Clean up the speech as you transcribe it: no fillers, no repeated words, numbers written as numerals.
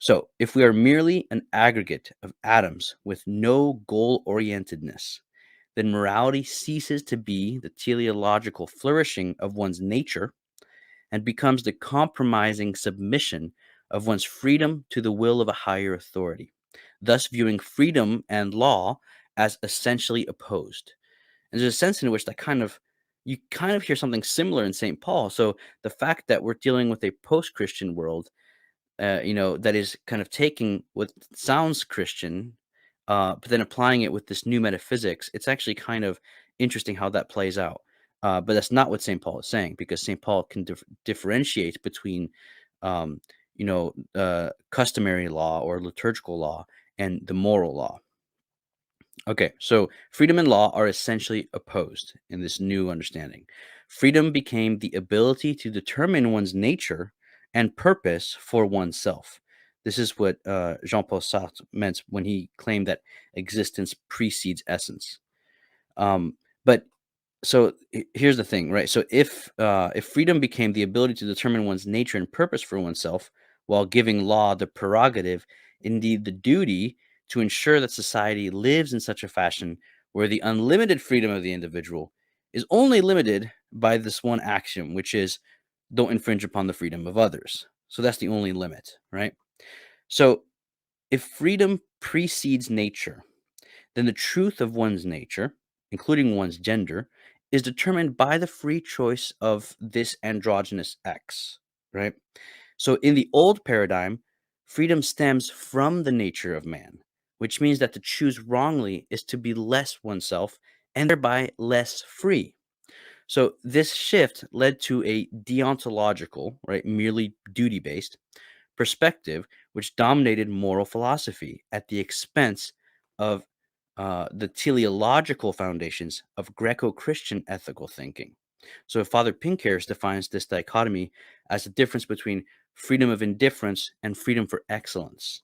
So, if we are merely an aggregate of atoms with no goal orientedness, then morality ceases to be the teleological flourishing of one's nature and becomes the compromising submission of one's freedom to the will of a higher authority, thus viewing freedom and law as essentially opposed. And there's a sense in which that you kind of hear something similar in St. Paul. So the fact that we're dealing with a post-Christian world, that is kind of taking what sounds Christian, but then applying it with this new metaphysics, it's actually kind of interesting how that plays out. But that's not what St. Paul is saying, because St. Paul can differentiate between, customary law or liturgical law and the moral law. Okay, so freedom and law are essentially opposed in this new understanding. Freedom became the ability to determine one's nature and purpose for oneself. This is what Jean Paul Sartre meant when he claimed that existence precedes essence. But here's the thing, right? So if freedom became the ability to determine one's nature and purpose for oneself, while giving law the prerogative, indeed the duty, to ensure that society lives in such a fashion where the unlimited freedom of the individual is only limited by this one axiom, which is don't infringe upon the freedom of others. So that's the only limit, right? So if freedom precedes nature, then the truth of one's nature, including one's gender, is determined by the free choice of this androgynous X, right? So in the old paradigm, freedom stems from the nature of man, which means that to choose wrongly is to be less oneself and thereby less free. So this shift led to a deontological, right, merely duty-based perspective, which dominated moral philosophy at the expense of the teleological foundations of Greco Christian ethical thinking. So, Father Pincair's defines this dichotomy as the difference between freedom of indifference and freedom for excellence.